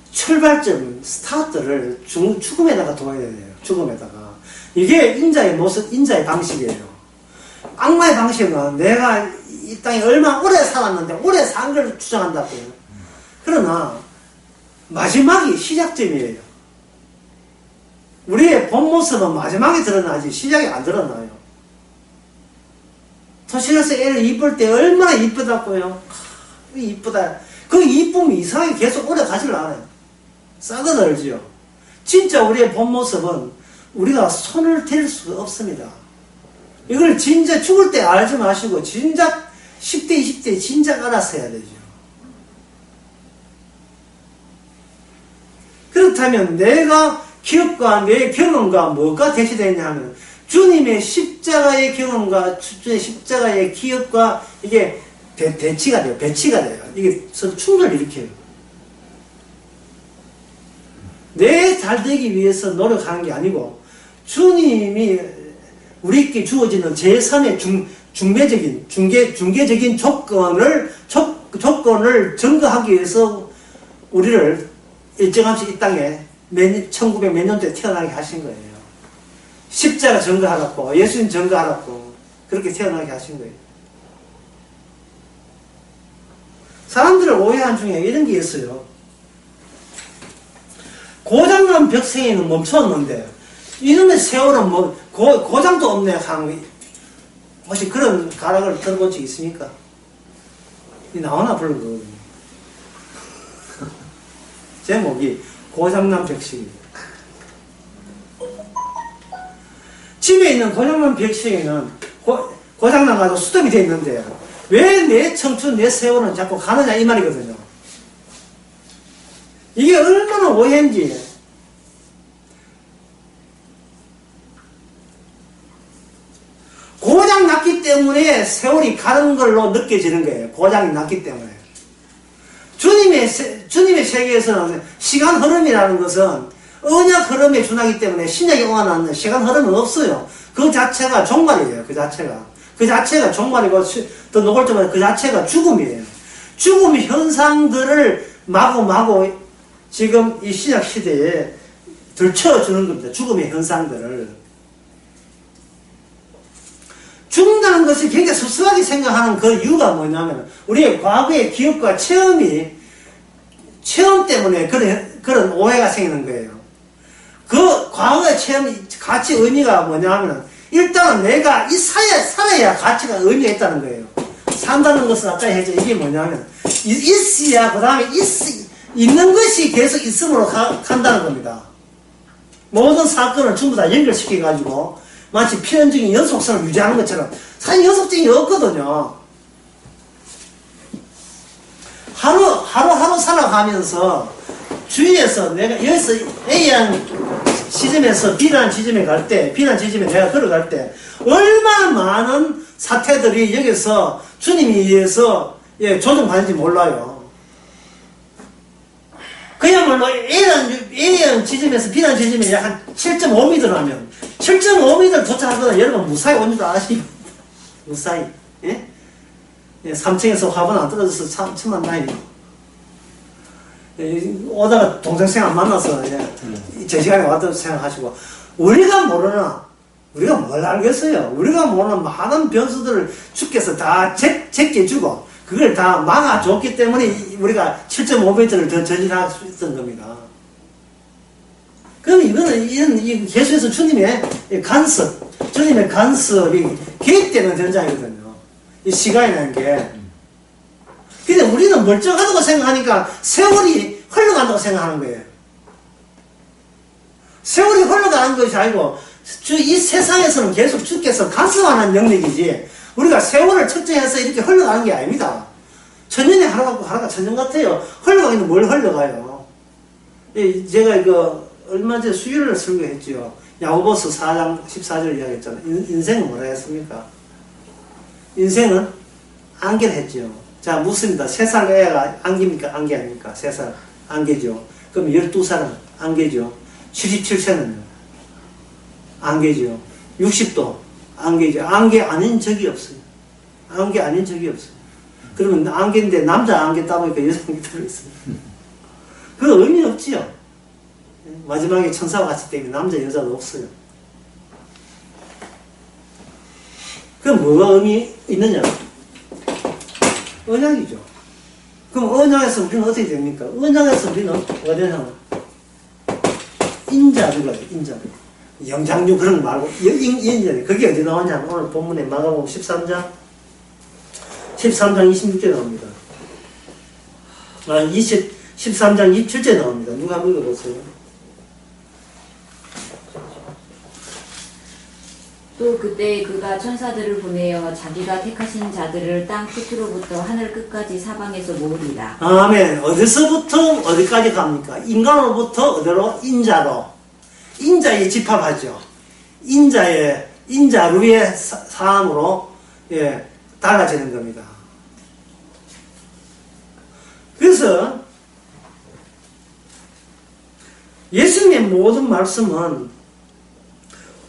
출발점, 스타트를 죽음에다가 둬야 돼요. 죽음에다가. 이게 인자의 모습, 인자의 방식이에요. 악마의 방식은 내가 이 땅에 얼마나 오래 살았는데 오래 산 걸 주장한다고요. 그러나 마지막이 시작점이에요. 우리의 본 모습은 마지막에 드러나지 시작이 안 드러나요. 도시에서 애를 이쁠 때 얼마나 이쁘다고요. 이쁘다. 그 이쁨이 이상하게 계속 오래 가지를 않아요. 싸그늘지요. 진짜 우리의 본 모습은 우리가 손을 댈 수가 없습니다. 이걸 진짜 죽을 때 알지 마시고 진작 10대 20대 진작 알아서 해야 되죠. 그렇다면 내가 기업과 내 경험과 뭐가 대치되냐 하면 주님의 십자가의 경험과 주님의 십자가의 기업과 이게 배치가 돼요. 이게 서로 충돌을 일으켜요. 내 잘되기 위해서 노력하는 게 아니고 주님이 우리에게 주어지는 제3의 중개적인 조건을 증거하기 위해서 우리를 일정함씩 이 땅에 1900 몇 년도에 태어나게 하신 거예요. 십자가 전가하라고, 예수님 전가하라고 그렇게 태어나게 하신 거예요. 사람들을 오해한 중에 이런 게 있어요. 고장난 벽생이는 멈췄는데 이놈의 세월은 뭐 고장도 없네 하는, 혹시 그런 가락을 들어본 적 있습니까? 이 나오나 불고 제목이 고장난 벽식입니다. 집에 있는 고장난 벽식에는 고장난 가지고 수동이 되어 있는데 왜 내 청춘, 내 세월은 자꾸 가느냐 이 말이거든요. 이게 얼마나 오해인지. 고장 났기 때문에 세월이 가는 걸로 느껴지는 거예요. 고장이 났기 때문에. 주님의 세계에서는 시간 흐름이라는 것은 언약 흐름에 준하기 때문에 신약에 옹안하는 시간 흐름은 없어요. 그 자체가 종말이에요. 그 자체가 종말이고 더 노골적으로 그 자체가 죽음이에요. 죽음의 현상들을 마구마구 지금 이 신약 시대에 들춰주는 겁니다. 죽음의 현상들을. 죽는다는 것이 굉장히 섭섭하게 생각하는 그 이유가 뭐냐면 우리의 과거의 기억과 체험 때문에 그런 오해가 생기는 거예요. 그 과거의 체험 가치 의미가 뭐냐면 일단은 내가 살아야 가치가 의미가 있다는 거예요. 산다는 것은 아까 했죠. 이게 뭐냐면 있어야 그 다음에 있는 것이 계속 있음으로 간다는 겁니다. 모든 사건을 전부 다 연결시켜가지고 마치 필연적인 연속성을 유지하는 것처럼 사실 연속성이 없거든요. 하루 살아가면서 주위에서 내가 여기서 A라는 지점에서 B라는 지점에 갈 때, B라는 지점에 내가 걸어갈 때 얼마나 많은 사태들이 여기서 주님에 의해서 조정받는지 몰라요. 그야말로 A라는 지점에서 B라는 지점에 약 한 7.5m 하면 7.5m 도착하거나 여러분 무사히 온 줄 아시죠? 무사히. 예? 3층에서 화분 안 떨어져서 천만 다행이고. 오다가 동생생 안 만나서 저 시간에 왔다고 생각하시고, 우리가 모르나? 우리가 뭘 알겠어요? 우리가 모르는 많은 변수들을 주께서 다 제껴주고 그걸 다 막아줬기 때문에 우리가 7.5m를 더 전진할 수 있던 겁니다. 그럼 이거는 예수에서 주님의 간섭이 개입되는 현장이거든요. 이 시간이라는 게. 근데 우리는 멀쩡하다고 생각하니까 세월이 흘러간다고 생각하는 거예요. 세월이 흘러가는 것이 아니고 이 세상에서는 계속 주께서 간섭하는 영역이지 우리가 세월을 측정해서 이렇게 흘러가는 게 아닙니다. 천년이 하루가 천년 같아요. 흘러가기는 뭘 흘러가요. 제가 얼마 전에 수요일을 설교했죠. 야고보서 4장 14절 이야기했잖아요. 인생은 뭐라 했습니까? 인생은 안개했죠. 자, 묻습니다. 3살 애가 안개입니까? 안개 아닙니까? 3살 안개죠. 그럼 12살은 안개죠. 77세는 안개죠. 60도 안개죠. 안개 아닌 적이 없어요. 안개 아닌 적이 없어요. 그러면 안개인데 남자 안개 따보니까 여자 안개 따로있어요. 그건 의미 없지요. 마지막에 천사와 같이 때문에 남자 여자도 없어요. 그럼 뭐가 의미 있느냐? 언약이죠. 그럼 언약에서 우리는 어떻게 됩니까? 언약에서 우리는 어디냐? 인자들이에요. 인자들. 영장류 그런 거 말고 인자들. 그게 어디 나오냐면 오늘 본문에 마가복음 13장 26절 나옵니다. 13장 27절 나옵니다. 누가 한번 읽어보세요. 또 그때 그가 천사들을 보내어 자기가 택하신 자들을 땅 끝으로부터 하늘 끝까지 사방에서 모으리라. 아멘. 어디서부터 어디까지 갑니까? 인간으로부터 어디로? 인자로. 인자에 집합하죠. 인자루의 사람으로 달라지는 겁니다. 그래서 예수님의 모든 말씀은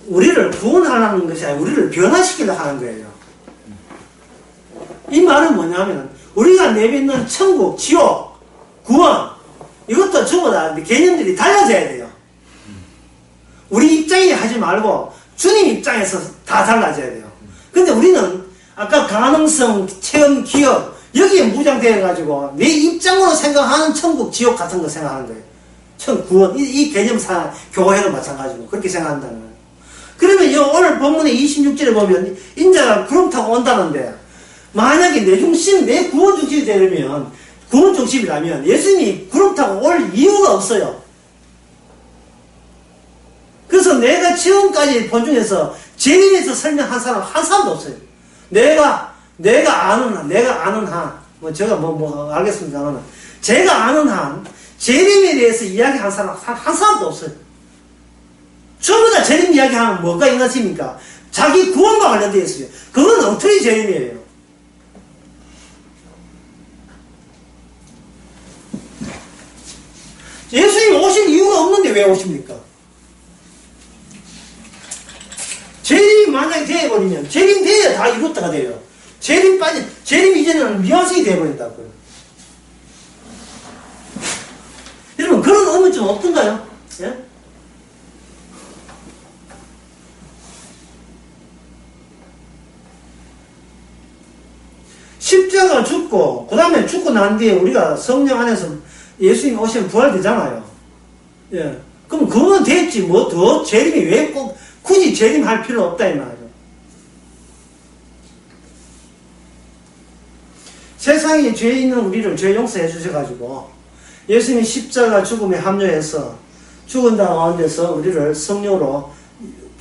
우리를 구원하라는 것이 아니라 우리를 변화시키려고 하는 거예요. 이 말은 뭐냐면 우리가 내뱉는 천국, 지옥, 구원 이것도 전부 다 개념들이 달라져야 돼요. 우리 입장에 하지 말고 주님 입장에서 다 달라져야 돼요. 근데 우리는 아까 가능성, 체험, 기업 여기에 무장되어가지고 내 입장으로 생각하는 천국, 지옥 같은 거 생각하는 거예요. 구원, 이 개념상 교회도 마찬가지고 그렇게 생각한다는 거예요. 그러면 오늘 본문의 26절에 보면 인자가 구름 타고 온다는데 만약에 내 중심, 내 구원 중심이 되려면 구원 중심이라면 예수님이 구름 타고 올 이유가 없어요. 그래서 내가 지금까지 본 중에서 재림에서 설명한 사람 한 사람도 없어요. 내가 아는 한, 제가 알겠습니다만, 제가 아는 한, 재림에 대해서 이야기한 사람 한 사람도 없어요. 전부 다 재림 이야기하면 뭐가 인간입니까? 자기 구원과 관련되어 있어요. 그건 엉터리 재림이에요. 예수님 오실 이유가 없는데 왜 오십니까? 재림이 만약에 되어버리면, 재림 돼야 다 이뤘다가 돼요. 재림 이전에는 미완성이 되어버린다고요. 여러분, 그런 의미 좀 없던가요? 예? 십자가 죽고, 그 다음에 죽고 난 뒤에 우리가 성령 안에서 예수님 오시면 부활되잖아요. 예. 그럼 그건 됐지. 뭐 더 재림이 왜 꼭, 굳이 재림할 필요 없다, 이 말이죠. 세상에 죄 있는 우리를 죄 용서해 주셔가지고, 예수님이 십자가 죽음에 합류해서 죽은 가운데서 우리를 성령으로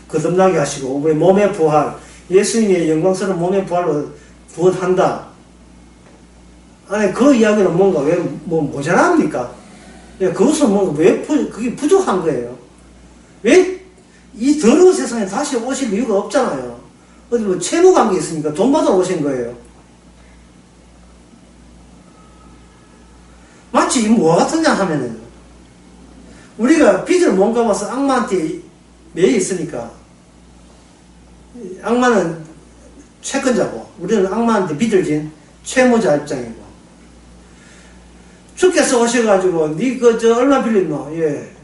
거듭나게 하시고, 우리 몸의 부활, 예수님의 영광스러운 몸의 부활로 구원한다. 아니, 그 이야기는 뭔가 왜, 모자랍니까? 예, 그것은 뭔가 그게 부족한 거예요. 왜 이 더러운 세상에 다시 오실 이유가 없잖아요. 어디 뭐 채무 관계 있으니까 돈 받으러 오신 거예요. 마치 이 뭐와 같으냐 하면은, 우리가 빚을 못 갚아서 악마한테 매여 있으니까, 악마는 채권자고, 우리는 악마한테 빚을 진 채무자 입장이고, 주께서 오셔가지고, 얼마 빌렸노? 예,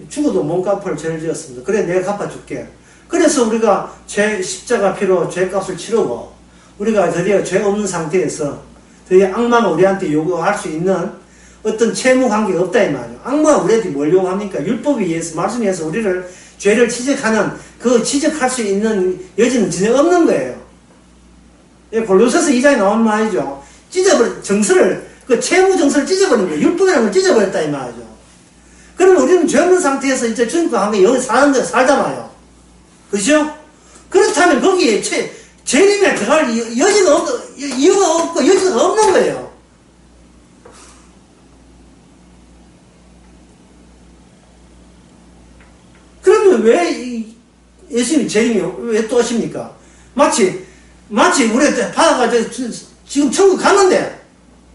죽어도 못 갚을 죄를 지었습니다. 그래, 내가 갚아줄게. 그래서 우리가 십자가 피로 죄값을 치르고, 우리가 드디어 죄 없는 상태에서, 드디어 악마가 우리한테 요구할 수 있는 어떤 채무 관계가 없다, 이 말이에요. 악마가 우리한테 뭘 요구합니까? 율법에 의해서, 말씀에 의해서 우리를 죄를 지적하는, 그 지적할 수 있는 여지는 전혀 없는 거예요. 예, 골로새서 2장에 나오는 말이죠. 그 채무 정서를 찢어버린 거예요. 율법이라는 걸 찢어버렸다, 이 말이죠. 그러면 우리는 죄 없는 상태에서 이제 주님과 함께 여기 살잖아요. 그죠? 그렇다면 거기에 재림에 들어갈 이유가 없고 여지가 없는 거예요. 그러면 왜 예수님이 재림이 왜 또 오십니까? 마치 우리 받아가지고 지금 천국 가는데,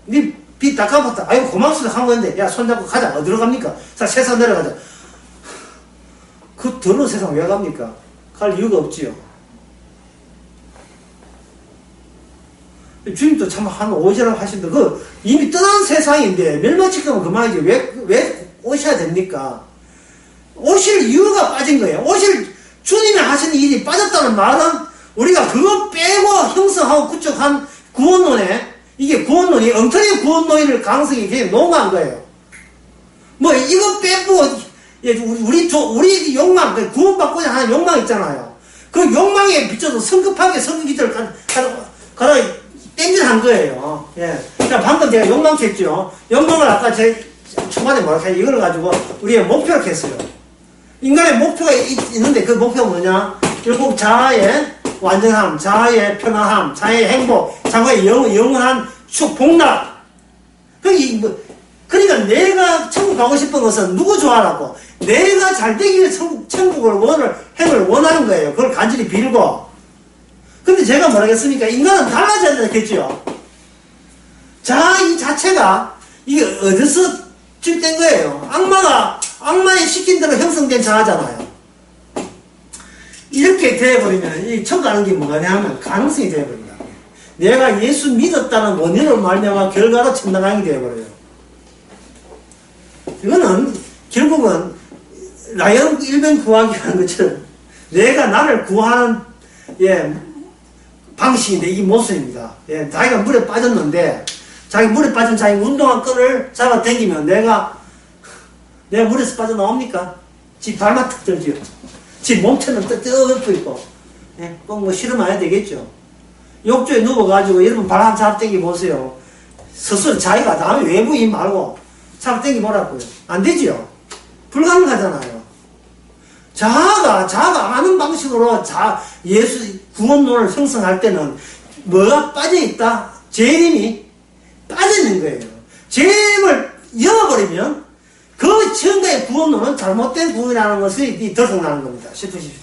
네 빚 다 갚았다. 아이고 고맙습니다 한 건데, 야 손잡고 가자. 어디로 갑니까? 자, 세상 내려가자. 그 더러운 세상 왜 갑니까? 갈 이유가 없지요. 주님도 참 한 오시라고 하신다. 이미 떠난 세상인데 멸망시키면 그만이지. 왜 오셔야 됩니까? 오실 이유가 빠진 거예요. 주님이 하신 일이 빠졌다는 말은, 우리가 그거 빼고 형성하고 구축한 구원론에, 이게 구원론이 엉터리 구원론일 가능성이 굉장히 농후한 거예요. 이거 빼고 우리 욕망, 구원받고자 하는 욕망 있잖아요. 그 욕망에 비춰서 성급하게 성기절을 가다 땡질한 거예요. 예. 자, 방금 제가 욕망했죠. 욕망을 아까 제 초반에 뭐라고 해요? 이걸 가지고 우리의 목표를 했어요. 인간의 목표가 있는데 그 목표가 뭐냐? 결국 자아의 완전함, 자아의 편안함, 자아의 행복, 자아의 영원한 복락. 그러니까 내가 천국 가고 싶은 것은 누구 좋아하라고? 내가 잘 되기 위해 천국을 행을 원하는 거예요. 그걸 간절히 빌고. 근데 제가 뭐라겠습니까? 인간은 달라져야 되겠죠. 자, 이 자체가 이게 어디서 질된 거예요? 악마의 시킨 대로 형성된 자아잖아요. 이렇게 되어버리면 이 천국 가는 게 뭐냐 하면 가능성이 되어버린다. 내가 예수 믿었다는 원인으로 말미암아 결과로 천당하게 되어버려요. 이거는 결국은 라이언 일변 구하기 하는 것처럼 내가 나를 구하는 예, 방식인데 이게 모습입니다. 예, 자기가 물에 빠졌는데 자기 물에 빠진 자기 운동화 끈을 잡아 당기면 내가 물에서 빠져나옵니까? 지 발만 탁 들지요. 지 몸체는 뜨겁고 있고 예, 꼭 뭐 실험해야 되겠죠. 욕조에 누워가지고 여러분 발 한 잡아 당기 보세요. 스스로 자기가 남의 외부 힘 말고 잡아 당기 보라고요. 안 되지요. 불가능하잖아요. 자아가 아는 방식으로 예수 구원론을 형성할 때는 뭐가 빠져있다? 재림이 빠져있는 거예요. 재림을 잃어버리면 그 전가의 구원론은 잘못된 구원이라는 것이 들통나는 겁니다. 싶으십시오.